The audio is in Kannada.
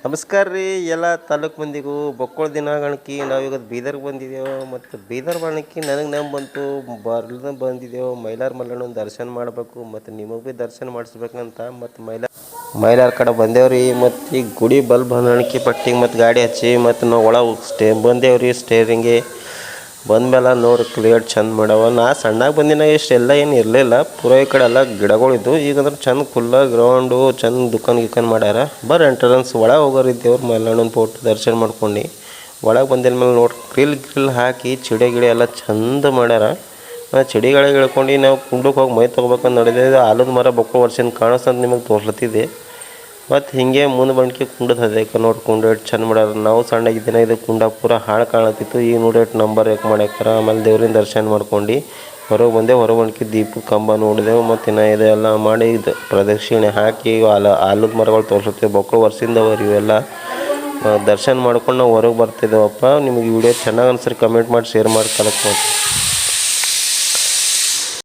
ನಮಸ್ಕಾರ ರೀ ಎಲ್ಲ ತಾಲೂಕು ಮಂದಿಗೂ ಬೊಕ್ಕಳ ದಿನಗಣಕಿ ನಾವೀಗ ಬೀದರ್ಗೆ ಬಂದಿದ್ದೇವೆ ಮತ್ತು ಬೀದರ್ ಬಾಣಕಿ ನನಗೆ ನೆಂಬು ಬಂತು ಬರ್ಲ್ದ ಬಂದಿದ್ದೇವೆ ಮೈಲಾರ ಮಲ್ಲಣ್ಣನ ದರ್ಶನ ಮಾಡಬೇಕು ಮತ್ತು ನಿಮಗೆ ಭೀ ದರ್ಶನ ಮಾಡಿಸ್ಬೇಕಂತ ಮತ್ತು ಮೈಲಾರ ಕಡೆ ಬಂದೇವ್ರಿ ಮತ್ತು ಈಗ ಗುಡಿ ಬಲ್ ಬಂದಣಕಿ ಪಟ್ಟಿಗೆ ಮತ್ತು ಗಾಡಿ ಹಚ್ಚಿ ಮತ್ತು ನಾವು ಒಳಗೆ ಬಂದೇವ್ರಿ ಸ್ಟೇರಿಂಗ್ಗೆ ಬಂದಮೇಲೆ ನೋಡಿ ಕ್ಲಿಯರ್ ಚಂದ ಮಾಡವ ನಾ ಸಣ್ಣಾಗಿ ಬಂದಿನ ಇಷ್ಟೆಲ್ಲ ಏನು ಇರಲಿಲ್ಲ ಪೂರ ಈ ಕಡೆ ಎಲ್ಲ ಗಿಡಗಳಿದ್ದು ಈಗಂದ್ರೆ ಚಂದ ಖುಲ್ಲ ಗ್ರೌಂಡು ಚಂದ ದುಕಾನ್ ಮಾಡ್ಯಾರ ಎಂಟ್ರನ್ಸ್ ಒಳಗೆ ಹೋಗೋರು ದೇವ್ರ ಮಲ್ಲಣ್ಣನ ಫೋಟೋ ದರ್ಶನ ಮಾಡ್ಕೊಂಡು ಒಳಗೆ ಬಂದಿದ ಮೇಲೆ ನೋಡಿ ಗ್ರಿಲ್ ಹಾಕಿ ಚಿಡೆ ಗಿಡ ಎಲ್ಲ ಚಂದ ಮಾಡ್ಯಾರ ಚಿಡಿಗಳಿಗೆ ಇಳ್ಕೊಂಡು ನಾವು ಕುಂಡಕ್ಕೆ ಹೋಗಿ ಮೈ ತೊಗೋಬೇಕಂತ ನಡೆದಿದೆ ಆಲದ ಮರ ಬೊಕ್ಕಳು ವರ್ಷದಿಂದ ಕಾಣಿಸ್ತಂತ ನಿಮಗೆ ತೋರ್ಲತ್ತಿದೆ ಮತ್ತು ಹಿಂಗೆ ಮುಂದೆ ಬಂಡ್ಕಿ ಕುಂಡದ ಹದೇಕ ನೋಡಿ ಕುಂಡ ಎಷ್ಟು ಚಂದ ಮಾಡ್ಯಾರ ನಾವು ಸಣ್ಣಗಿದ್ದಿನ ಇದು ಕುಂಡ ಪೂರ ಹಾಳು ಕಾಣತ್ತಿತ್ತು ಈಗ ನೋಡಿ ಎಷ್ಟು ನಂಬರ್ ಏಕ್ ಮಾಡ್ಯಾರ ಆಮೇಲೆ ದೇವ್ರಿನ ದರ್ಶನ ಮಾಡ್ಕೊಂಡು ಹೊರಗೆ ಹೊರಗೆ ಬಂಡ್ಕಿ ದೀಪ ಕಂಬ ನೋಡಿದೆವು ಮತ್ತು ಇನ್ನು ಇದೆಲ್ಲ ಮಾಡಿ ಇದು ಪ್ರದಕ್ಷಿಣೆ ಹಾಕಿ ಆಲದ ಮರಗಳು ತೋರಿಸುತ್ತೇವೆ ಬೊಕ್ಕಳು ವರ್ಷದಿಂದವರು ಇವೆಲ್ಲ ದರ್ಶನ ಮಾಡ್ಕೊಂಡು ನಾವು ಹೊರಗೆ ಬರ್ತಿದ್ದೇವಪ್ಪ ನಿಮಗೆ ವಿಡಿಯೋ ಚೆನ್ನಾಗಿ ಅನ್ಸರಿ ಕಮೆಂಟ್ ಮಾಡಿ ಶೇರ್ ಮಾಡಿ ಕಲೆಕ್ಟ್ ಮಾಡಿ